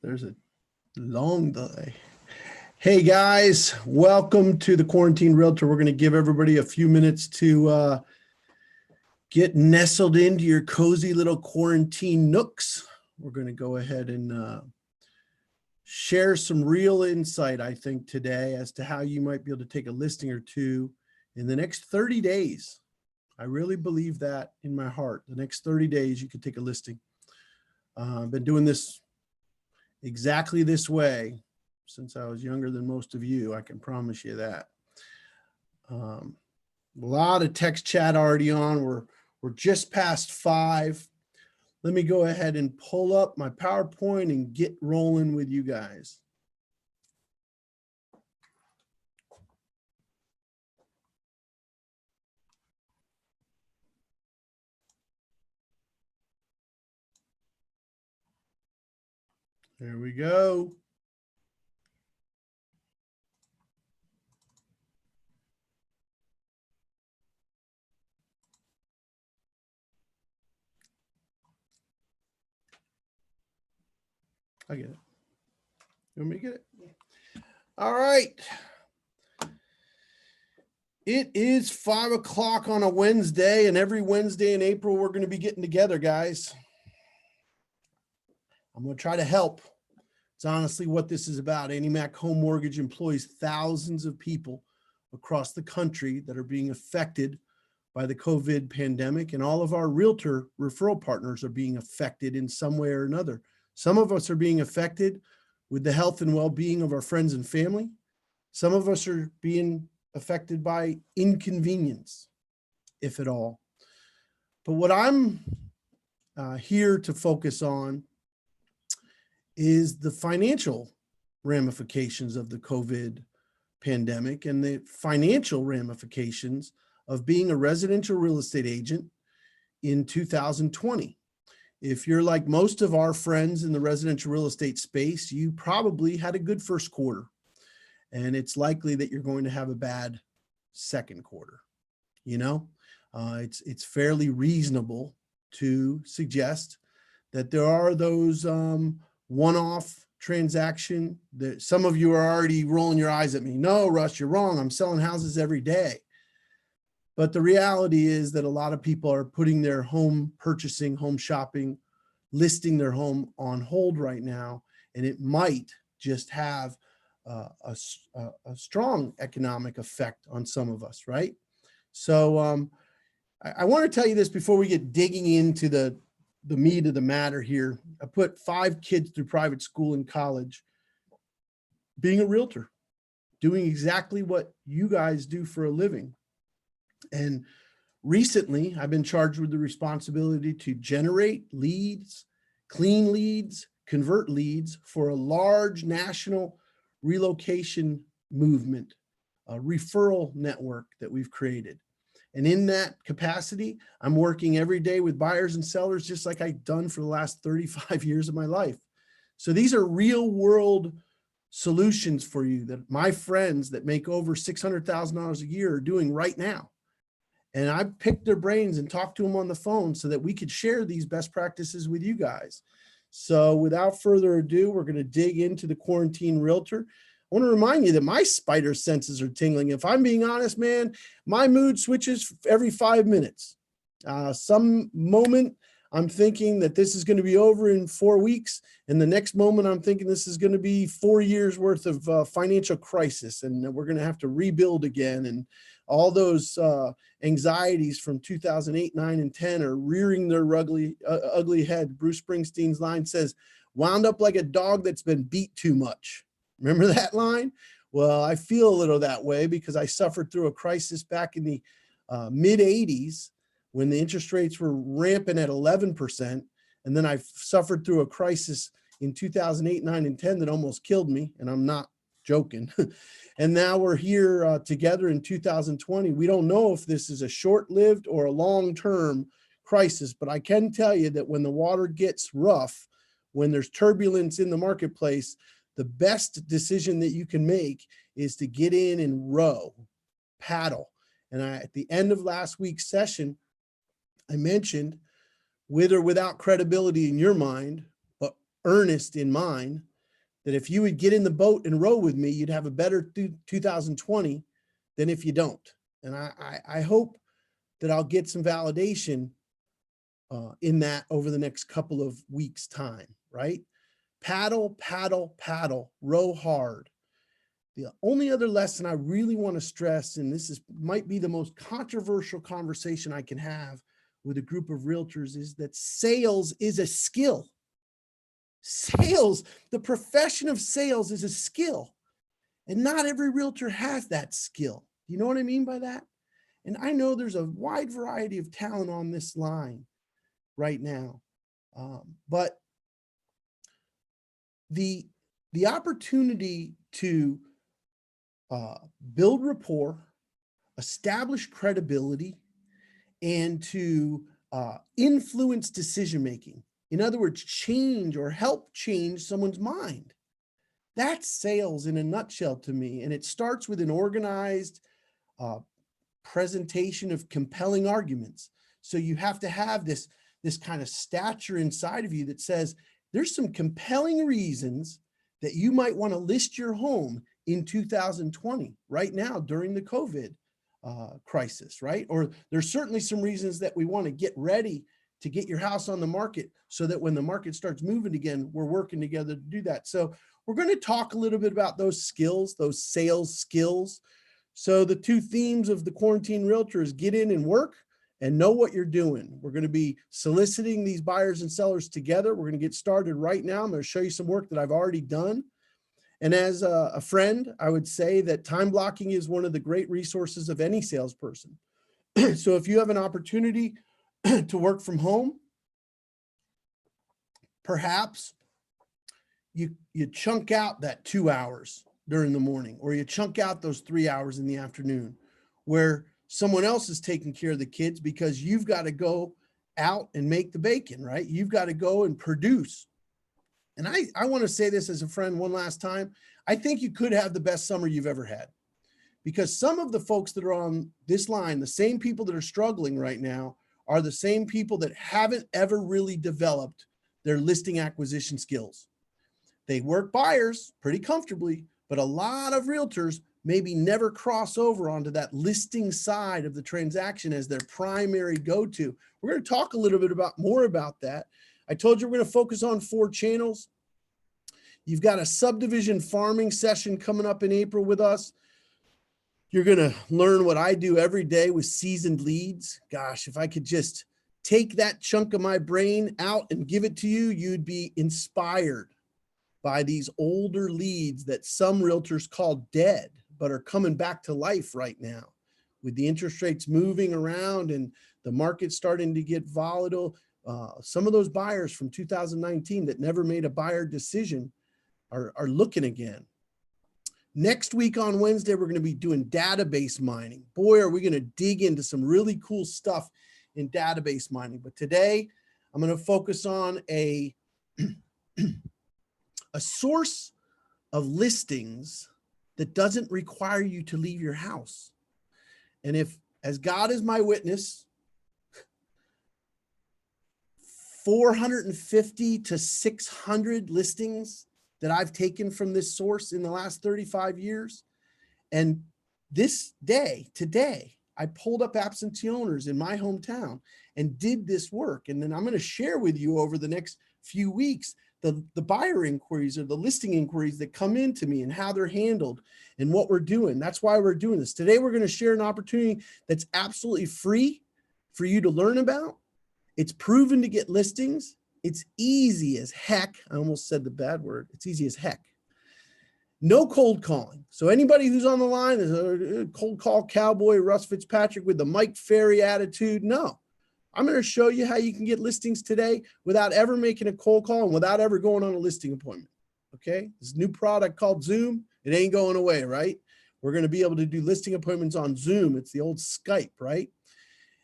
There's a long delay. Hey guys, welcome to the Quarantine Realtor. We're going to give everybody a few minutes to get nestled into your cozy little quarantine nooks. We're going to go ahead and share some real insight, I think, today as to how you might be able to take a listing or two in the next 30 days. I really believe that in my heart. The next 30 days, you could take a listing. I've been doing this exactly this way since I was younger than most of you. I can promise you that. A lot of text chat already on. We're just past 5. Let me go ahead and pull up my PowerPoint and get rolling with you guys. There we go. I get it. You want me to get it? Yeah. All right. It is 5 o'clock on a Wednesday, and every Wednesday in April, we're going to be getting together, guys. I'm going to try to help. It's honestly what this is about. AnnieMac Home Mortgage employs thousands of people across the country that are being affected by the COVID pandemic, and all of our realtor referral partners are being affected in some way or another. Some of us are being affected with the health and well-being of our friends and family. Some of us are being affected by inconvenience, if at all. But what I'm here to focus on is the financial ramifications of the COVID pandemic and the financial ramifications of being a residential real estate agent in 2020. If you're like most of our friends in the residential real estate space, you probably had a good first quarter, and it's likely that you're going to have a bad second quarter. You know, it's fairly reasonable to suggest that there are those one-off transaction that some of you are already rolling your eyes at me. No, Russ, you're wrong. I'm selling houses every day. But the reality is that a lot of people are putting their home purchasing, home shopping, listing their home on hold right now. And it might just have a strong economic effect on some of us, right? So I want to tell you this before we get digging into the meat of the matter here. I put 5 kids through private school and college, being a realtor, doing exactly what you guys do for a living. And recently, I've been charged with the responsibility to generate leads, clean leads, convert leads for a large national relocation movement, a referral network that we've created. And in that capacity, I'm working every day with buyers and sellers, just like I've done for the last 35 years of my life. So these are real world solutions for you that my friends that make over $600,000 a year are doing right now. And I picked their brains and talked to them on the phone so that we could share these best practices with you guys. So without further ado, we're going to dig into the Quarantine Realtor. I want to remind you that my spider senses are tingling. If I'm being honest, man, my mood switches every 5 minutes. Some moment I'm thinking that this is going to be over in 4 weeks. And the next moment I'm thinking this is going to be 4 years worth of financial crisis. And we're going to have to rebuild again. And all those anxieties from 2008, 9, and 10 are rearing their ugly head. Bruce Springsteen's line says, wound up like a dog that's been beat too much. Remember that line? Well, I feel a little that way because I suffered through a crisis back in the mid 80s when the interest rates were rampant at 11%. And then I suffered through a crisis in 2008, 9, and 10 that almost killed me. And I'm not joking. And now we're here together in 2020. We don't know if this is a short-lived or a long-term crisis, but I can tell you that when the water gets rough, when there's turbulence in the marketplace, the best decision that you can make is to get in and row, paddle. And at the end of last week's session, I mentioned, with or without credibility in your mind, but earnest in mine, that if you would get in the boat and row with me, you'd have a better 2020 than if you don't. And I hope that I'll get some validation in that over the next couple of weeks' time, right? Paddle, paddle, paddle, row hard. The only other lesson I really want to stress, and this might be the most controversial conversation I can have with a group of realtors, is that sales is a skill. Sales, the profession of sales is a skill. And not every realtor has that skill. You know what I mean by that? And I know there's a wide variety of talent on this line right now. But the opportunity to build rapport, establish credibility, and to influence decision-making. In other words, change or help change someone's mind. That's sales in a nutshell to me. And it starts with an organized presentation of compelling arguments. So you have to have this kind of stature inside of you that says, there's some compelling reasons that you might want to list your home in 2020, right now during the COVID crisis, right? Or there's certainly some reasons that we want to get ready to get your house on the market so that when the market starts moving again, we're working together to do that. So we're going to talk a little bit about those skills, those sales skills. So the two themes of the Quarantine Realtor is get in and work and know what you're doing. We're going to be soliciting these buyers and sellers together. We're going to get started right now. I'm going to show you some work that I've already done. And as a friend, I would say that time blocking is one of the great resources of any salesperson. So if you have an opportunity to work from home, perhaps you chunk out that 2 hours during the morning, or you chunk out those 3 hours in the afternoon where someone else is taking care of the kids because you've got to go out and make the bacon, right? You've got to go and produce. And I want to say this as a friend one last time. I think you could have the best summer you've ever had, because some of the folks that are on this line, the same people that are struggling right now, are the same people that haven't ever really developed their listing acquisition skills. They work buyers pretty comfortably, but a lot of realtors maybe never cross over onto that listing side of the transaction as their primary go-to. We're going to talk a little bit more about that. I told you we're going to focus on 4 channels. You've got a subdivision farming session coming up in April with us. You're going to learn what I do every day with seasoned leads. Gosh, if I could just take that chunk of my brain out and give it to you, you'd be inspired by these older leads that some realtors call dead, but are coming back to life right now. With the interest rates moving around and the market starting to get volatile, some of those buyers from 2019 that never made a buyer decision are looking again. Next week on Wednesday, we're going to be doing database mining. Boy, are we going to dig into some really cool stuff in database mining. But today, I'm going to focus on a source of listings that doesn't require you to leave your house. And if, as God is my witness, 450 to 600 listings that I've taken from this source in the last 35 years. And this day, today, I pulled up Absentee Owners in my hometown and did this work. And then I'm going to share with you over the next few weeks the buyer inquiries or the listing inquiries that come into me and how they're handled and what we're doing. That's why we're doing this. Today, we're going to share an opportunity that's absolutely free for you to learn about. It's proven to get listings. It's easy as heck. I almost said the bad word. It's easy as heck. No cold calling. So anybody who's on the line is a cold call cowboy, Russ Fitzpatrick with the Mike Ferry attitude. No, I'm going to show you how you can get listings today without ever making a cold call and without ever going on a listing appointment. Okay. This new product called Zoom, it ain't going away, right? We're going to be able to do listing appointments on Zoom. It's the old Skype, right?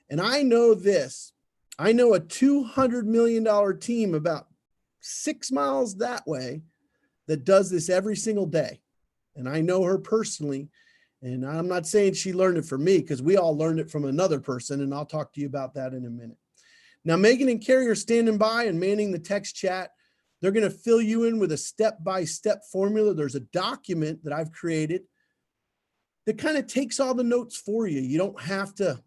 And I know this. I know a $200 million team about 6 miles that way that does this every single day. And I know her personally. And I'm not saying she learned it from me, because we all learned it from another person. And I'll talk to you about that in a minute. Now, Megan and Carrie are standing by and manning the text chat. They're going to fill you in with a step-by-step formula. There's a document that I've created that kind of takes all the notes for you. You don't have to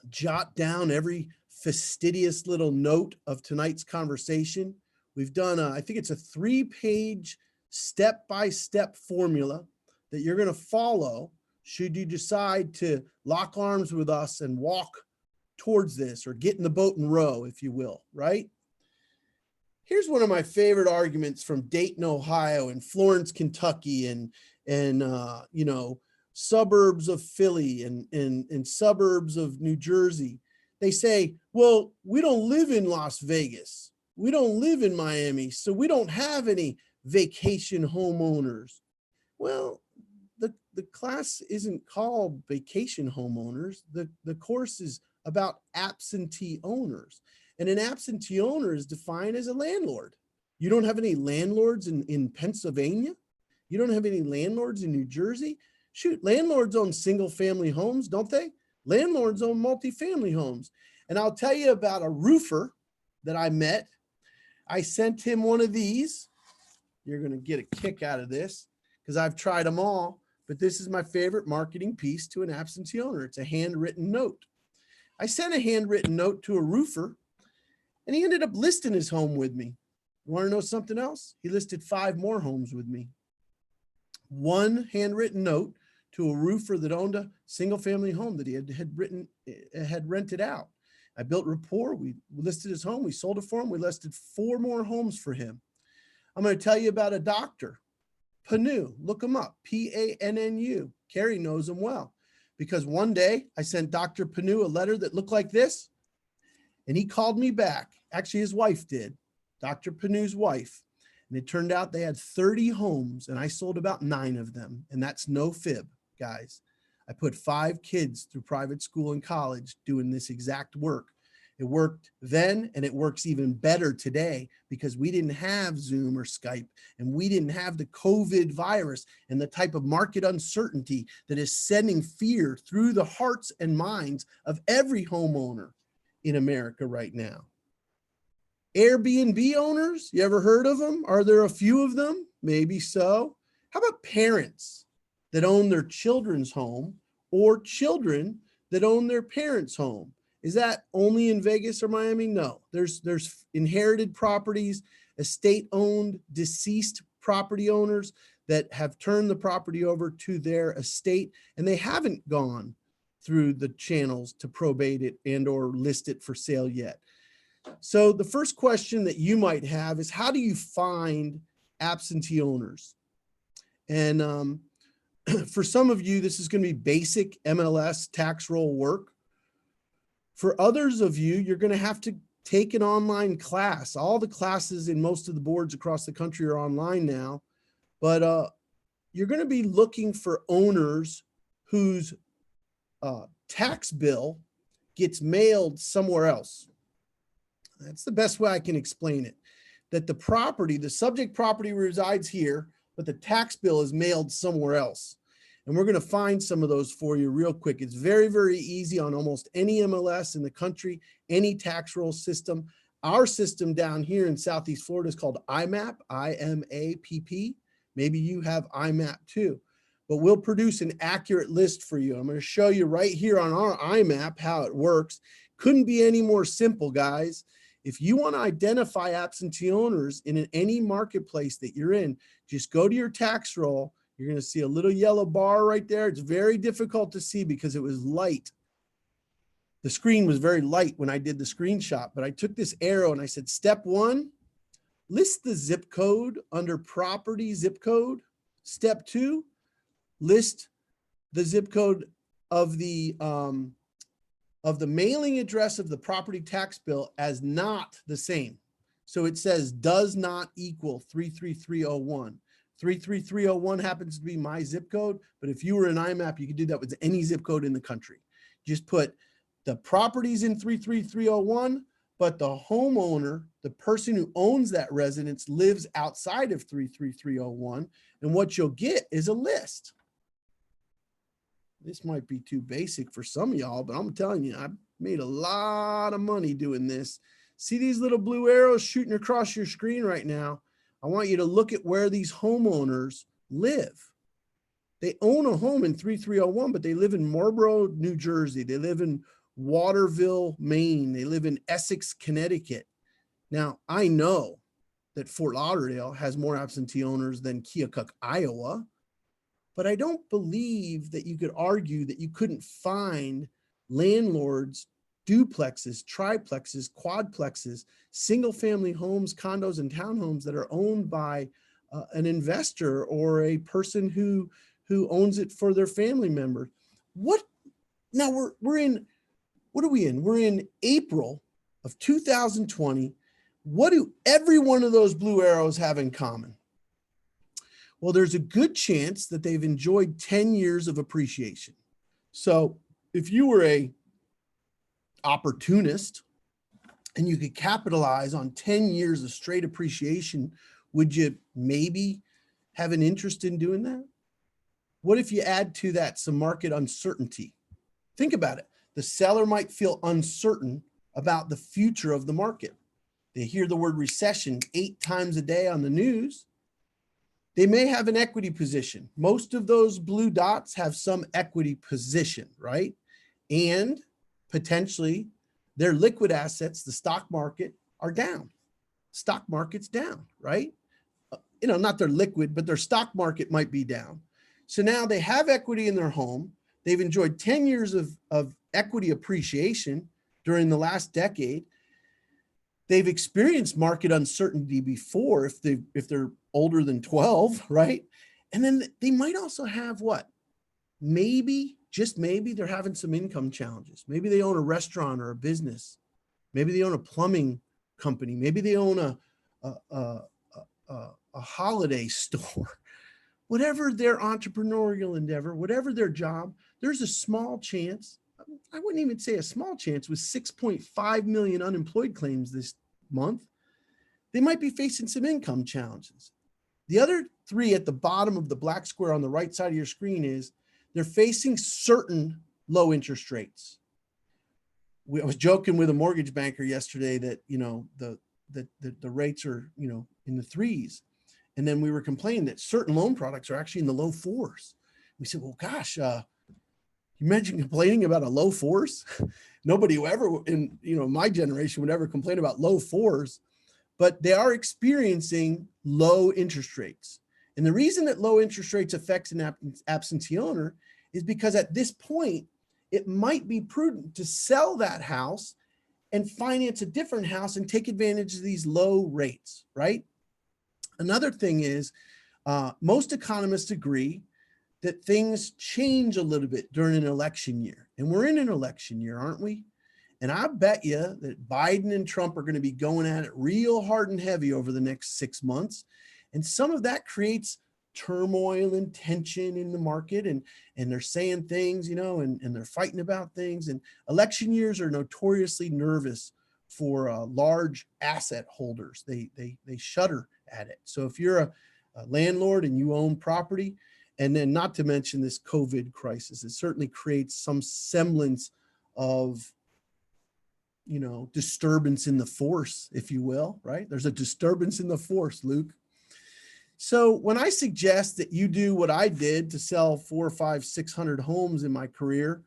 jot down every fastidious little note of tonight's conversation. We've done, I think it's a 3-page step-by-step formula that you're going to follow should you decide to lock arms with us and walk towards this, or get in the boat and row, if you will, right? Here's one of my favorite arguments from Dayton, Ohio, and Florence, Kentucky, and you know, suburbs of Philly and suburbs of New Jersey. They say, well, we don't live in Las Vegas. We don't live in Miami, so we don't have any vacation homeowners. Well, the class isn't called vacation homeowners. The course is about absentee owners. And an absentee owner is defined as a landlord. You don't have any landlords in Pennsylvania? You don't have any landlords in New Jersey? Shoot, landlords own single family homes, don't they? Landlords own multifamily homes. And I'll tell you about a roofer that I met. I sent him one of these. You're going to get a kick out of this because I've tried them all, but this is my favorite marketing piece to an absentee owner. It's a handwritten note. I sent a handwritten note to a roofer, and he ended up listing his home with me. You want to know something else? He listed 5 more homes with me. One handwritten note to a roofer that owned a single family home that he had rented out. I built rapport. We listed his home. We sold it for him. We listed 4 more homes for him. I'm going to tell you about a doctor, Panu. Look him up, P-A-N-N-U. Carrie knows him well, because one day I sent Dr. Panu a letter that looked like this, and he called me back. Actually, his wife did, Dr. Panu's wife. And it turned out they had 30 homes, and I sold about 9 of them. And that's no fib, guys. I put 5 kids through private school and college doing this exact work. It worked then, and it works even better today because we didn't have Zoom or Skype, and we didn't have the COVID virus and the type of market uncertainty that is sending fear through the hearts and minds of every homeowner in America right now. Airbnb owners, you ever heard of them? Are there a few of them? Maybe so. How about parents that own their children's home, or children that own their parents' home? Is that only in Vegas or Miami? No, there's inherited properties, estate-owned, deceased property owners that have turned the property over to their estate, and they haven't gone through the channels to probate it and or list it for sale yet. So the first question that you might have is, how do you find absentee owners? And for some of you, this is going to be basic MLS tax roll work. For others of you, you're going to have to take an online class. All the classes in most of the boards across the country are online now, but you're going to be looking for owners whose tax bill gets mailed somewhere else. That's the best way I can explain it. That the property, the subject property resides here, but the tax bill is mailed somewhere else. And we're going to find some of those for you real quick. It's very, very easy on almost any MLS in the country, any tax roll system. Our system down here in Southeast Florida is called IMAP, I-M-A-P-P. Maybe you have IMAP too, but we'll produce an accurate list for you. I'm going to show you right here on our IMAP how it works. Couldn't be any more simple, guys. If you want to identify absentee owners in any marketplace that you're in, just go to your tax roll. You're going to see a little yellow bar right there. It's very difficult to see because it was light. The screen was very light when I did the screenshot, but I took this arrow and I said, step 1, list the zip code under property zip code. Step 2, list the zip code of the mailing address of the property tax bill as not the same. So it says does not equal 33301. 33301 happens to be my zip code, but if you were in IMAP, you could do that with any zip code in the country. Just put the properties in 33301, but the homeowner, the person who owns that residence, lives outside of 33301, and what you'll get is a list. This might be too basic for some of y'all, but I'm telling you, I made a lot of money doing this. See these little blue arrows shooting across your screen right now? I want you to look at where these homeowners live. They own a home in 3301, but they live in Marlborough, New Jersey. They live in Waterville, Maine. They live in Essex, Connecticut. Now, I know that Fort Lauderdale has more absentee owners than Keokuk, Iowa, but I don't believe that you could argue that you couldn't find landlords, duplexes, triplexes, quadplexes, single-family homes, condos, and townhomes that are owned by an investor or a person who owns it for their family members. What now we're in, what are we in? We're in April of 2020. What do every one of those blue arrows have in common? Well, there's a good chance that they've enjoyed 10 years of appreciation. So if you were a opportunist and you could capitalize on 10 years of straight appreciation, would you maybe have an interest in doing that? What if you add to that some market uncertainty? Think about it. The seller might feel uncertain about the future of the market. They hear the word recession 8 times a day on the news. They may have an equity position. Most of those blue dots have some equity position, right? And potentially their liquid assets, the stock market, are down. Stock market's down, right? Not their liquid, but their stock market might be down. So now they have equity in their home. They've enjoyed 10 years of equity appreciation during the last decade. They've experienced market uncertainty before if they're older than 12, right? And then they might also have what? Maybe, just maybe, they're having some income challenges. Maybe they own a restaurant or a business. Maybe they own a plumbing company. Maybe they own a holiday store. Whatever their entrepreneurial endeavor, whatever their job, there's a small chance. I wouldn't even say a small chance, with 6.5 million unemployed claims this month, they might be facing some income challenges. The other 3 at the bottom of the black square on the right side of your screen is they're facing certain low interest rates. I was joking with a mortgage banker yesterday that, the rates are, in the 3s. And then we were complaining that certain loan products are actually in the low 4s. We said, well, gosh, you mentioned complaining about a low 4s. Nobody who ever in my generation would ever complain about low 4s, but they are experiencing low interest rates. And the reason that low interest rates affects an absentee owner is because at this point, it might be prudent to sell that house and finance a different house and take advantage of these low rates, right? Another thing is most economists agree that things change a little bit during an election year. And we're in an election year, aren't we? And I bet you that Biden and Trump are going to be going at it real hard and heavy over the next 6 months. And some of that creates turmoil and tension in the market. And they're saying things, and they're fighting about things. And election years are notoriously nervous for large asset holders. They shudder at it. So if you're a landlord and you own property, and then not to mention this COVID crisis, it certainly creates some semblance of, disturbance in the force, if you will, right? There's a disturbance in the force, Luke. So when I suggest that you do what I did to sell 400, 500, 600 homes in my career,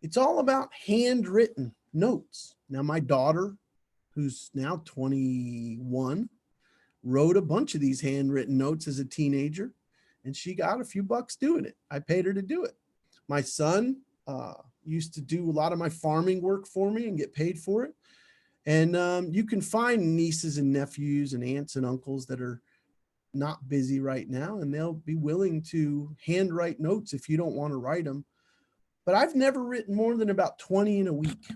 it's all about handwritten notes. Now, my daughter, who's now 21, wrote a bunch of these handwritten notes as a teenager, and she got a few bucks doing it. I paid her to do it. My son used to do a lot of my farming work for me and get paid for it. And you can find nieces and nephews and aunts and uncles that are not busy right now, and they'll be willing to handwrite notes if you don't want to write them. But I've never written more than about 20 in a week.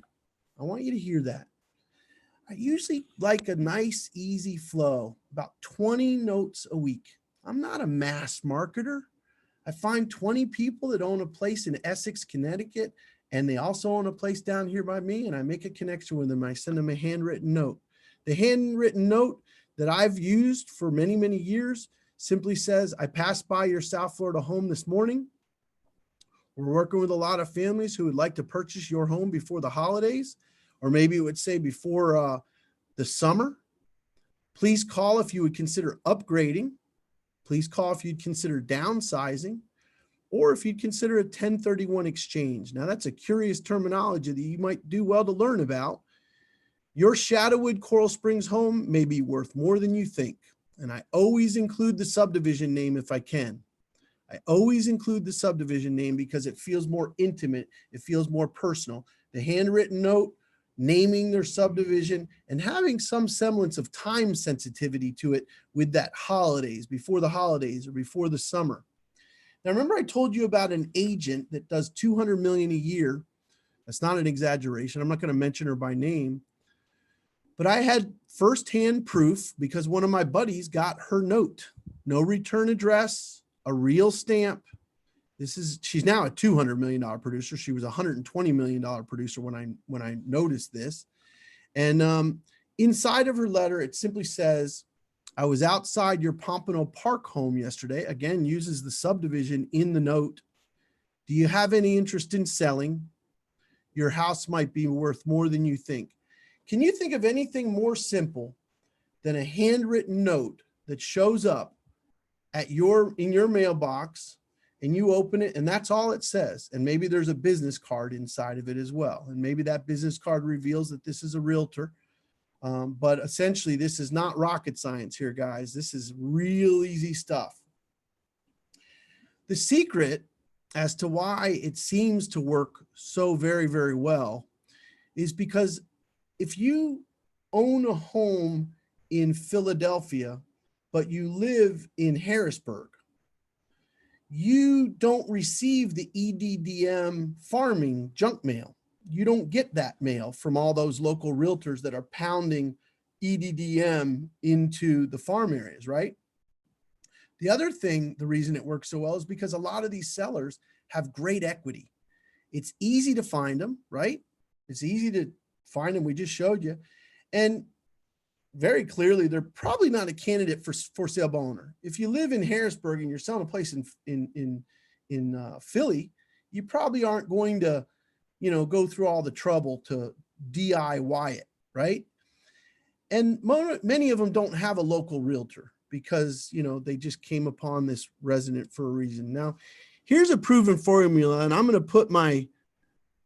I want you to hear that. I usually like a nice, easy flow, about 20 notes a week. I'm not a mass marketer. I find 20 people that own a place in Essex, Connecticut, and they also own a place down here by me, and I make a connection with them. I send them a handwritten note. The handwritten note that I've used for many, many years simply says, I passed by your South Florida home this morning. We're working with a lot of families who would like to purchase your home before the holidays, or maybe it would say before the summer. Please call if you would consider upgrading. Please call if you'd consider downsizing, or if you'd consider a 1031 exchange. Now, that's a curious terminology that you might do well to learn about. Your Shadowwood Coral Springs home may be worth more than you think. And I always include the subdivision name if I can. I always include the subdivision name because it feels more intimate. It feels more personal. The handwritten note, naming their subdivision, and having some semblance of time sensitivity to it with that holidays, before the holidays or before the summer. Now, remember I told you about an agent that does $200 million a year. That's not an exaggeration. I'm not going to mention her by name, but I had firsthand proof because one of my buddies got her note. No return address, a real stamp. She's now a $200 million producer. She was a $120 million producer when I noticed this. And inside of her letter, it simply says, I was outside your Pompano Park home yesterday. Again, uses the subdivision in the note. Do you have any interest in selling? Your house might be worth more than you think. Can you think of anything more simple than a handwritten note that shows up in your mailbox, and you open it and that's all it says? And maybe there's a business card inside of it as well. And maybe that business card reveals that this is a realtor. But essentially, this is not rocket science here, guys. This is real easy stuff. The secret as to why it seems to work so very, very well is because if you own a home in Philadelphia, but you live in Harrisburg, you don't receive the EDDM farming junk mail. You don't get that mail from all those local realtors that are pounding EDDM into the farm areas, right? The other thing, the reason it works so well is because a lot of these sellers have great equity. It's easy to find them, right? It's easy to find them. We just showed you. And very clearly, they're probably not a candidate for sale by owner. If you live in Harrisburg and you're selling a place in Philly, you probably aren't going to, go through all the trouble to DIY it, right? And many of them don't have a local realtor because, they just came upon this resident for a reason. Now, here's a proven formula, and I'm going to put my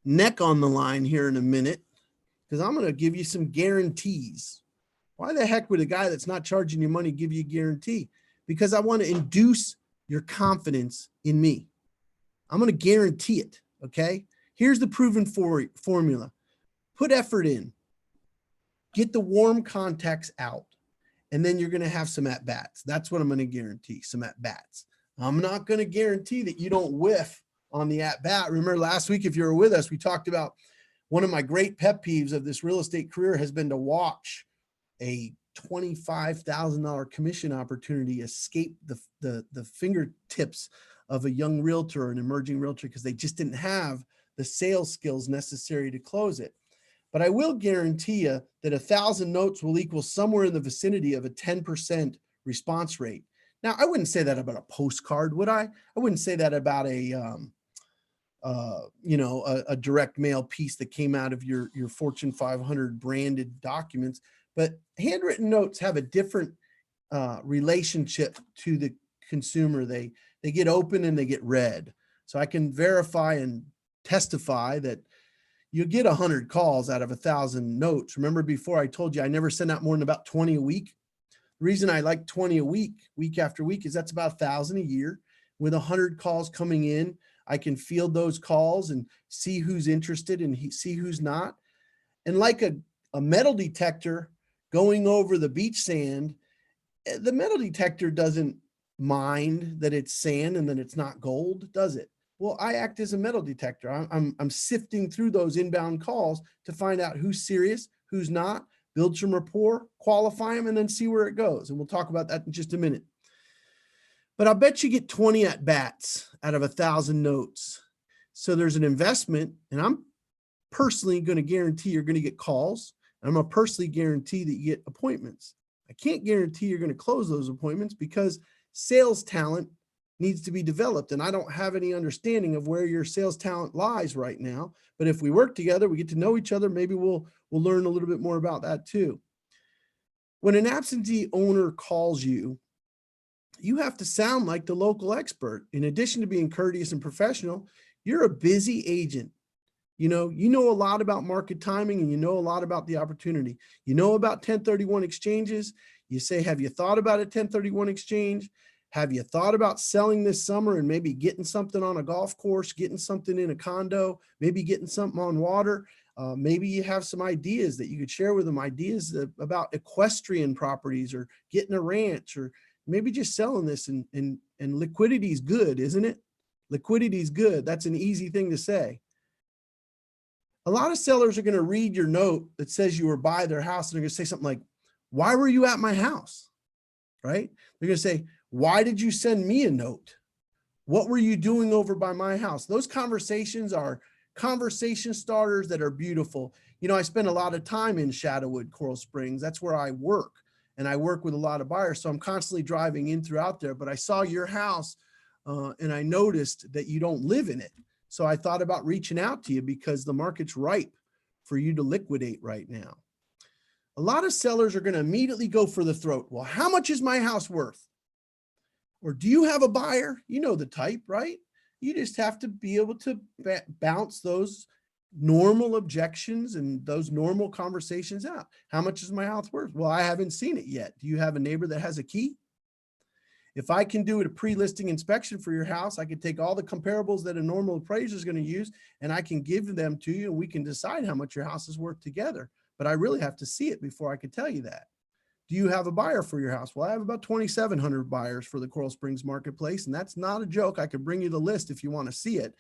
neck on the line here in a minute because I'm going to give you some guarantees. Why the heck would a guy that's not charging you money give you a guarantee? Because I want to induce your confidence in me. I'm going to guarantee it, okay? Here's the proven formula. Put effort in. Get the warm contacts out, and then you're going to have some at-bats. That's what I'm going to guarantee, some at-bats. I'm not going to guarantee that you don't whiff on the at-bat. Remember last week, if you were with us, we talked about one of my great pet peeves of this real estate career has been to watch a $25,000 commission opportunity escape the fingertips of a young realtor or an emerging realtor because they just didn't have the sales skills necessary to close it. But I will guarantee you that 1,000 notes will equal somewhere in the vicinity of a 10% response rate. Now, I wouldn't say that about a postcard, would I? I wouldn't say that about a direct mail piece that came out of your Fortune 500 branded documents. But handwritten notes have a different relationship to the consumer. They get open and they get read. So I can verify and testify that you get 100 calls out of 1,000 notes. Remember before I told you I never send out more than about 20 a week. The reason I like 20 a week after week, is that's about 1,000 a year. With 100 calls coming in, I can field those calls and see who's interested and see who's not. And like a metal detector going over the beach sand, the metal detector doesn't mind that it's sand and that it's not gold, does it? Well, I act as a metal detector. I'm sifting through those inbound calls to find out who's serious, who's not, build some rapport, qualify them, and then see where it goes. And we'll talk about that in just a minute. But I'll bet you get 20 at bats out of 1,000 notes. So there's an investment, and I'm personally going to guarantee you're going to get calls. And I'm going to personally guarantee that you get appointments. I can't guarantee you're going to close those appointments because sales talent needs to be developed. And I don't have any understanding of where your sales talent lies right now. But if we work together, we get to know each other, maybe we'll learn a little bit more about that too. When an absentee owner calls you, you have to sound like the local expert. In addition to being courteous and professional, you're a busy agent. You know a lot about market timing, and you know a lot about the opportunity. You know about 1031 exchanges. You say, have you thought about a 1031 exchange? Have you thought about selling this summer and maybe getting something on a golf course, getting something in a condo, maybe getting something on water? Maybe you have some ideas that you could share with them, ideas about equestrian properties or getting a ranch, or maybe just selling this, and liquidity is good, isn't it? Liquidity is good. That's an easy thing to say. A lot of sellers are going to read your note that says you were by their house, and they're going to say something like, why were you at my house? Right? They're going to say, why did you send me a note? What were you doing over by my house? Those conversations are conversation starters that are beautiful. I spend a lot of time in Shadowwood, Coral Springs. That's where I work, and I work with a lot of buyers. So I'm constantly driving in throughout there, but I saw your house and I noticed that you don't live in it. So I thought about reaching out to you because the market's ripe for you to liquidate right now. A lot of sellers are going to immediately go for the throat. Well, how much is my house worth? Or do you have a buyer? You know the type, right? You just have to be able to bounce those normal objections and those normal conversations out. How much is my house worth? Well, I haven't seen it yet. Do you have a neighbor that has a key? If I can do a pre-listing inspection for your house, I can take all the comparables that a normal appraiser is going to use, and I can give them to you, and we can decide how much your house is worth together. But I really have to see it before I can tell you that. Do you have a buyer for your house? Well, I have about 2,700 buyers for the Coral Springs marketplace, and that's not a joke. I could bring you the list if you want to see it.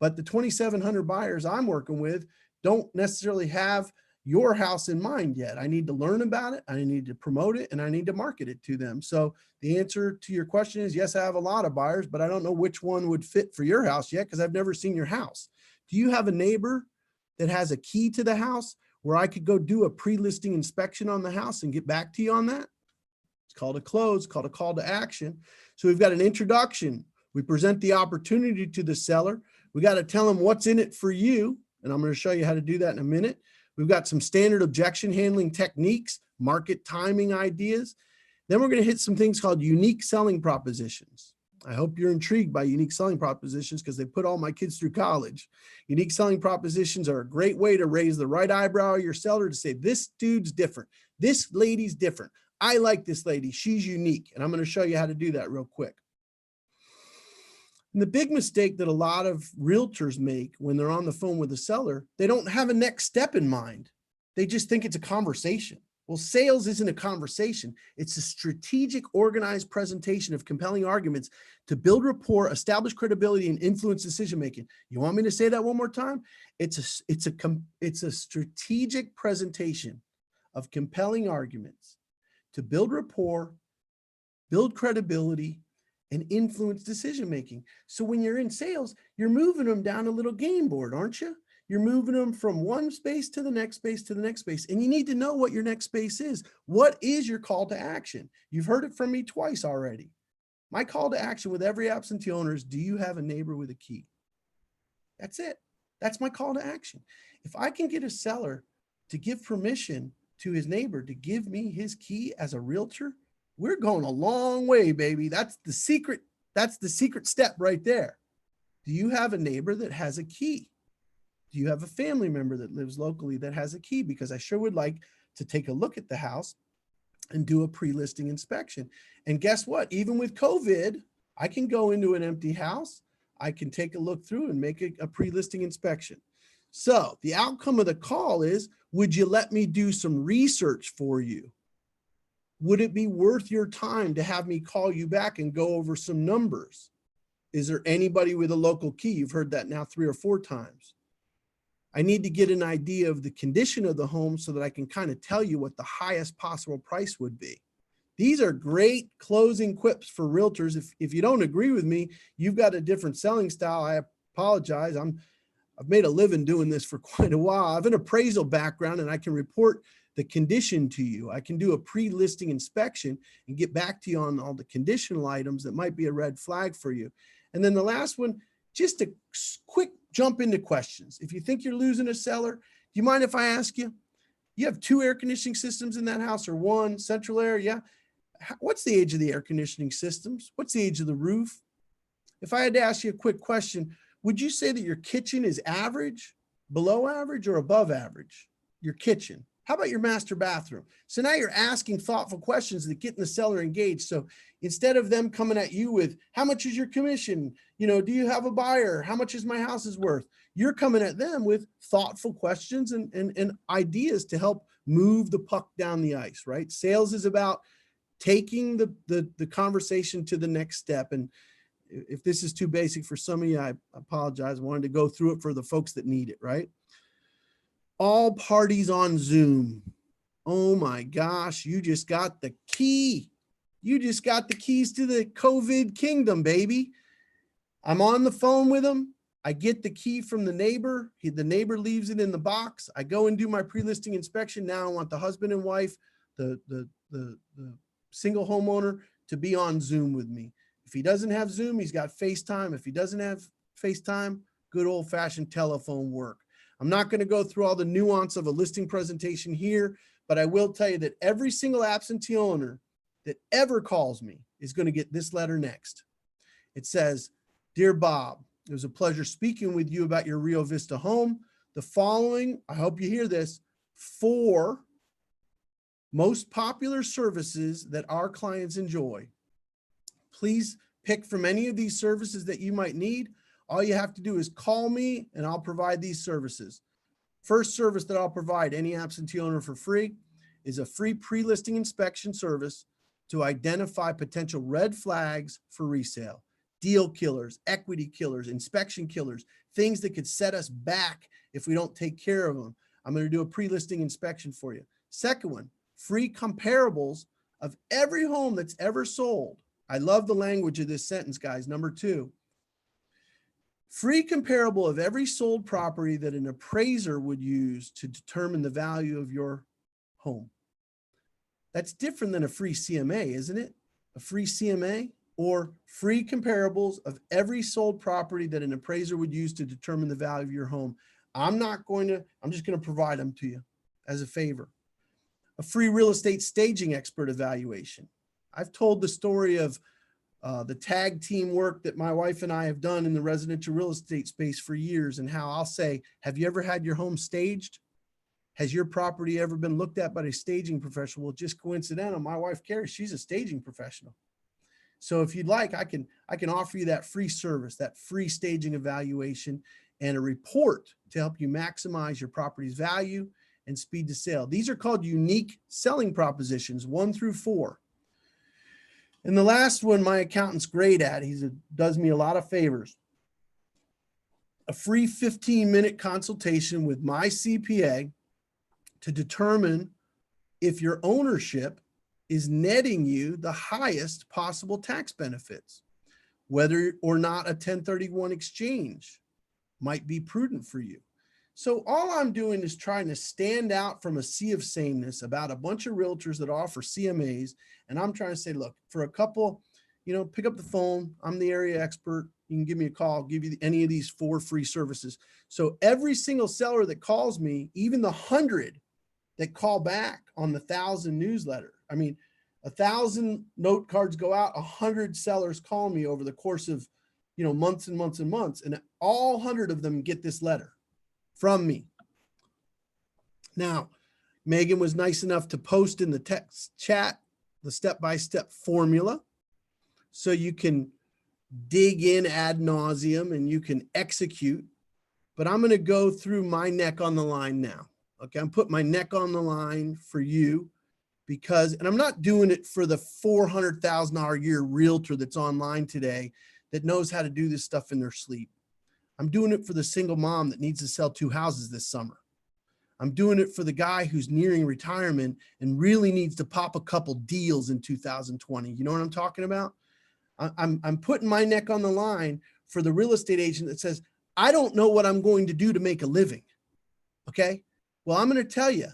But the 2,700 buyers I'm working with don't necessarily have your house in mind yet. I need to learn about it, I need to promote it, and I need to market it to them. So the answer to your question is yes, I have a lot of buyers, but I don't know which one would fit for your house yet because I've never seen your house. Do you have a neighbor that has a key to the house where I could go do a pre-listing inspection on the house and get back to you on that? It's called a close, called a call to action. So we've got an introduction. We present the opportunity to the seller. We got to tell them what's in it for you. And I'm going to show you how to do that in a minute. We've got some standard objection handling techniques, market timing ideas. Then we're going to hit some things called unique selling propositions. I hope you're intrigued by unique selling propositions because they put all my kids through college. Unique selling propositions are a great way to raise the right eyebrow of your seller to say, this dude's different. This lady's different. I like this lady. She's unique. And I'm going to show you how to do that real quick. And the big mistake that a lot of realtors make when they're on the phone with a seller, they don't have a next step in mind. They just think it's a conversation. Well, sales isn't a conversation. It's a strategic, organized presentation of compelling arguments to build rapport, establish credibility, and influence decision-making. You want me to say that one more time? It's a strategic presentation of compelling arguments to build rapport, build credibility, and influence decision-making. So when you're in sales, you're moving them down a little game board, aren't you? You're moving them from one space to the next space to the next space. And you need to know what your next space is. What is your call to action? You've heard it from me twice already. My call to action with every absentee owner is, do you have a neighbor with a key? That's it. That's my call to action. If I can get a seller to give permission to his neighbor to give me his key as a realtor, we're going a long way, baby. That's the secret. That's the secret step right there. Do you have a neighbor that has a key? Do you have a family member that lives locally that has a key? Because I sure would like to take a look at the house and do a pre-listing inspection. And guess what? Even with COVID, I can go into an empty house. I can take a look through and make a pre-listing inspection. So the outcome of the call is, would you let me do some research for you? Would it be worth your time to have me call you back and go over some numbers? Is there anybody with a local key? You've heard that now 3 or 4 times. I need to get an idea of the condition of the home so that I can kind of tell you what the highest possible price would be. These are great closing quips for realtors. If you don't agree with me, you've got a different selling style. I apologize. I've made a living doing this for quite a while. I have an appraisal background and I can report the condition to you. I can do a pre-listing inspection and get back to you on all the conditional items that might be a red flag for you. And then the last one, just a quick jump into questions. If you think you're losing a seller, do you mind if I ask you? You have 2 air conditioning systems in that house or 1 central air? Yeah. What's the age of the air conditioning systems? What's the age of the roof? If I had to ask you a quick question, would you say that your kitchen is average, below average, or above average? Your kitchen. How about your master bathroom? So now you're asking thoughtful questions that get the seller engaged. So instead of them coming at you with, how much is your commission? You know, do you have a buyer? How much is my house is worth? You're coming at them with thoughtful questions and ideas to help move the puck down the ice, right? Sales is about taking the conversation to the next step. And if this is too basic for some of you, I apologize. I wanted to go through it for the folks that need it, right? All parties on Zoom. Oh my gosh, you just got the key. You just got the keys to the COVID kingdom, baby. I'm on the phone with them. I get the key from the neighbor. The neighbor leaves it in the box. I go and do my pre-listing inspection. Now I want the husband and wife, the single homeowner, to be on Zoom with me. If he doesn't have Zoom, he's got FaceTime. If he doesn't have FaceTime, good old-fashioned telephone work. I'm not going to go through all the nuance of a listing presentation here, but I will tell you that every single absentee owner that ever calls me is going to get this letter next. It says, "Dear Bob, it was a pleasure speaking with you about your Rio Vista home. The following, I hope you hear this, 4 most popular services that our clients enjoy. Please pick from any of these services that you might need. All you have to do is call me and I'll provide these services. First service that I'll provide any absentee owner for free is a free pre-listing inspection service to identify potential red flags for resale, deal killers, equity killers, inspection killers, things that could set us back if we don't take care of them. I'm going to do a pre-listing inspection for you. Second one, free comparables of every home that's ever sold. I love the language of this sentence, guys. Number 2, free comparable of every sold property that an appraiser would use to determine the value of your home. That's different than a free CMA, isn't it? A free CMA or free comparables of every sold property that an appraiser would use to determine the value of your home. I'm just going to provide them to you as a favor. A free real estate staging expert evaluation. I've told the story of the tag team work that my wife and I have done in the residential real estate space for years, and how I'll say, have you ever had your home staged? Has your property ever been looked at by a staging professional? Well, just coincidental, my wife Carrie, she's a staging professional. So if you'd like, I can offer you that free service, that free staging evaluation, and a report to help you maximize your property's value and speed to sale. These are called unique selling propositions, 1 through 4. And the last one, my accountant's great at. He does me a lot of favors. A free 15-minute consultation with my CPA to determine if your ownership is netting you the highest possible tax benefits, whether or not a 1031 exchange might be prudent for you. So all I'm doing is trying to stand out from a sea of sameness about a bunch of realtors that offer CMAs. And I'm trying to say, look, for a couple, pick up the phone. I'm the area expert. You can give me a call, I'll give you any of these 4 free services. So every single seller that calls me, even the 100 that call back on the 1,000 newsletter, 1,000 note cards go out, 100 sellers call me over the course of, months and months and months. And all 100 of them get this letter from me. Now, Megan was nice enough to post in the text chat the step-by-step formula so you can dig in ad nauseum and you can execute. But I'm going to go through my neck on the line now. Okay, I'm putting my neck on the line for you and I'm not doing it for the $400,000 a year realtor that's online today that knows how to do this stuff in their sleep. I'm doing it for the single mom that needs to sell 2 houses this summer. I'm doing it for the guy who's nearing retirement and really needs to pop a couple deals in 2020. You know what I'm talking about? I'm putting my neck on the line for the real estate agent that says, I don't know what I'm going to do to make a living. Okay. Well, I'm going to tell you,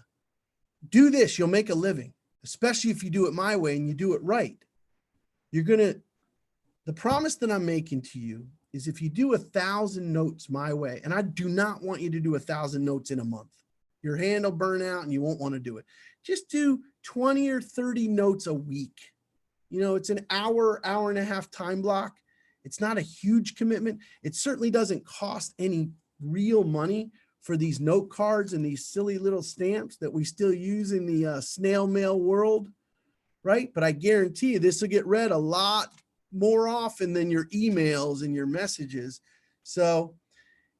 do this, you'll make a living, especially if you do it my way and you do it right. The promise that I'm making to you is if you do 1,000 notes my way, and I do not want you to do 1,000 notes in a month. Your hand will burn out and you won't want to do it. Just do 20 or 30 notes a week. You know, it's an hour, hour and a half time block. It's not a huge commitment. It certainly doesn't cost any real money for these note cards and these silly little stamps that we still use in the snail mail world, right? But I guarantee you this will get read a lot more often than your emails and your messages. So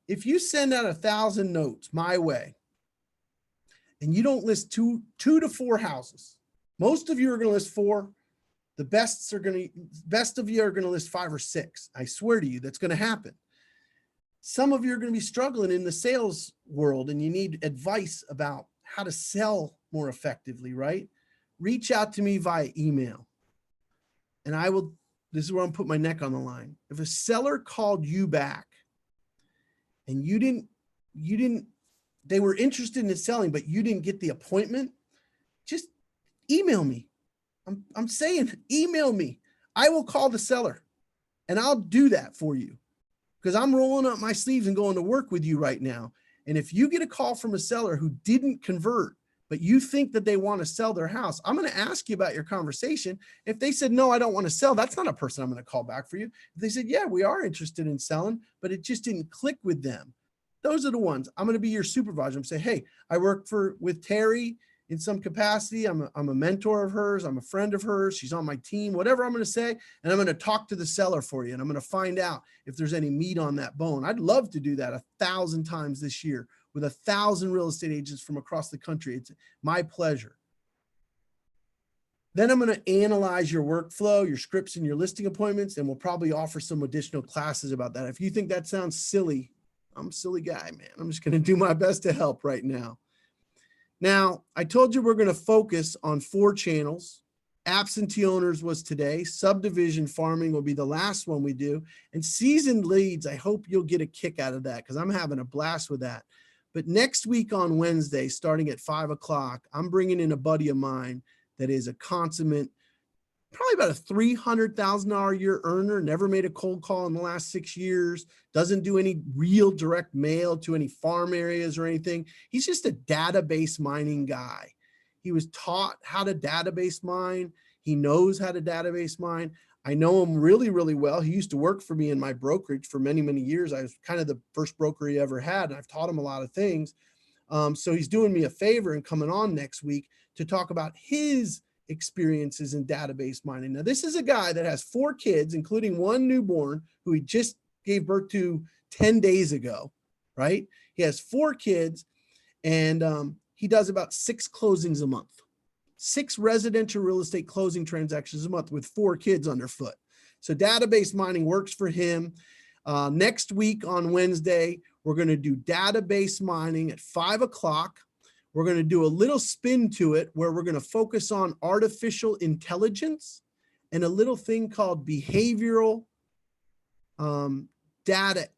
if you send out 1,000 notes my way and you don't list two to four houses, most of you are going to list 4. The best of you are going to list 5 or 6. I swear to you, that's going to happen. Some of you are going to be struggling in the sales world and you need advice about how to sell more effectively, right? Reach out to me via email and this is where I'm putting my neck on the line. If a seller called you back and they were interested in selling, but you didn't get the appointment, just email me. I'm saying, email me. I will call the seller and I'll do that for you because I'm rolling up my sleeves and going to work with you right now. And if you get a call from a seller who didn't convert, but you think that they want to sell their house, I'm going to ask you about your conversation. If they said, no, I don't want to sell, that's not a person I'm going to call back for you. If they said, yeah, we are interested in selling, but it just didn't click with them. Those are the ones. I'm going to be your supervisor. I'm saying, hey, I work with Terry in some capacity. I'm a mentor of hers. I'm a friend of hers. She's on my team, whatever I'm going to say. And I'm going to talk to the seller for you. And I'm going to find out if there's any meat on that bone. I'd love to do that 1,000 times this year with 1,000 real estate agents from across the country. It's my pleasure. Then I'm going to analyze your workflow, your scripts, and your listing appointments. And we'll probably offer some additional classes about that. If you think that sounds silly, I'm a silly guy, man. I'm just going to do my best to help right now. Now, I told you we're going to focus on 4 channels. Absentee owners was today. Subdivision farming will be the last one we do. And seasoned leads, I hope you'll get a kick out of that because I'm having a blast with that. But next week on Wednesday, starting at 5 o'clock, I'm bringing in a buddy of mine that is a consummate, probably about a $300,000 a year earner, never made a cold call in the last 6 years, doesn't do any real direct mail to any farm areas or anything. He's just a database mining guy. He was taught how to database mine. He knows how to database mine. I know him really, really well. He used to work for me in my brokerage for many, many years. I was kind of the first broker he ever had, and I've taught him a lot of things. So he's doing me a favor and coming on next week to talk about his experiences in database mining. Now, this is a guy that has 4 kids, including 1 newborn who he just gave birth to 10 days ago, right? He has 4 kids and he does about 6 closings a month, 6 residential real estate closing transactions a month with 4 kids underfoot. So database mining works for him. Next week on Wednesday, we're going to do database mining at 5 o'clock. We're going to do a little spin to it where we're going to focus on artificial intelligence and a little thing called behavioral data.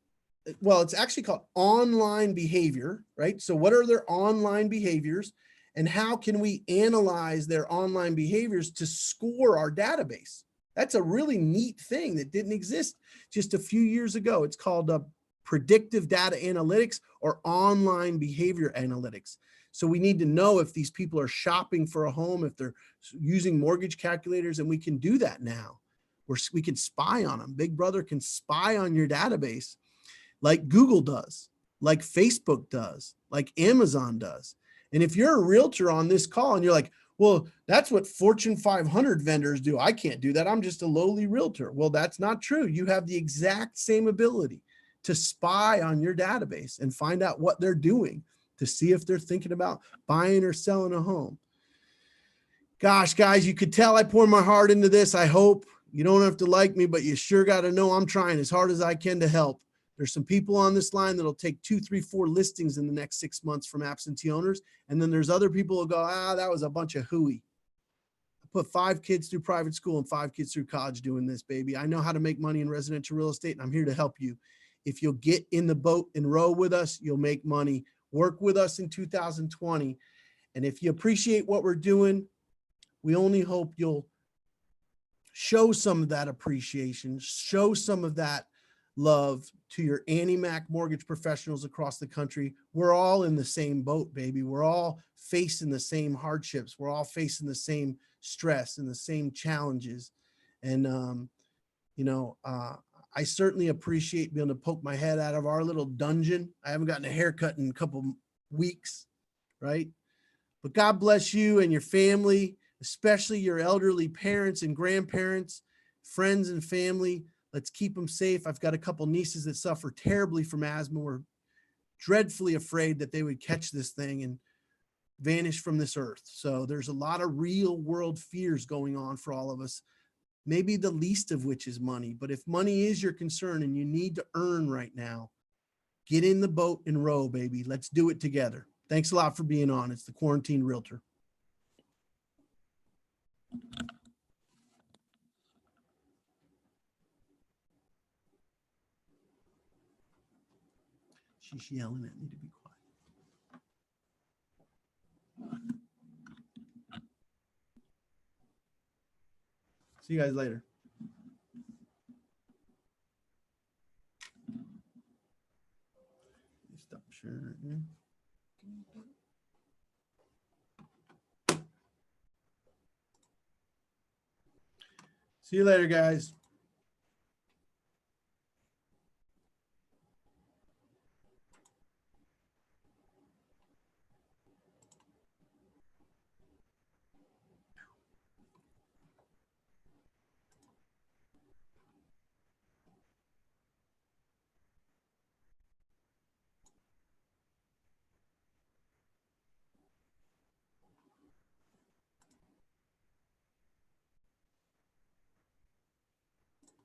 Well, it's actually called online behavior, right? So what are their online behaviors and how can we analyze their online behaviors to score our database? That's a really neat thing that didn't exist just a few years ago. It's called predictive data analytics or online behavior analytics. So we need to know if these people are shopping for a home, if they're using mortgage calculators, and we can do that now. We can spy on them. Big Brother can spy on your database like Google does, like Facebook does, like Amazon does. And if you're a realtor on this call and you're like, well, that's what Fortune 500 vendors do. I can't do that. I'm just a lowly realtor. Well, that's not true. You have the exact same ability to spy on your database and find out what they're doing to see if they're thinking about buying or selling a home. Gosh, guys, you could tell I pour my heart into this. I hope you don't have to like me, but you sure got to know I'm trying as hard as I can to help. There's some people on this line that'll take 2, 3, 4 listings in the next 6 months from absentee owners. And then there's other people who go, that was a bunch of hooey. I put 5 kids through private school and 5 kids through college doing this, baby. I know how to make money in residential real estate, and I'm here to help you. If you'll get in the boat and row with us, you'll make money. Work with us in 2020. And if you appreciate what we're doing, we only hope you'll show some of that appreciation, show some of that love to your Annie-Mac mortgage professionals across the country. We're all in the same boat, baby. We're all facing the same hardships. We're all facing the same stress and the same challenges. And, I certainly appreciate being able to poke my head out of our little dungeon. I haven't gotten a haircut in a couple weeks, right? But God bless you and your family, especially your elderly parents and grandparents, friends and family. Let's keep them safe. I've got a couple nieces that suffer terribly from asthma. We're dreadfully afraid that they would catch this thing and vanish from this earth. So there's a lot of real world fears going on for all of us, maybe the least of which is money. But if money is your concern and you need to earn right now, get in the boat and row, baby. Let's do it together. Thanks a lot for being on. It's the Quarantine Realtor. She's yelling at me to be quiet. See you guys later. Stop sharing. See you later, guys.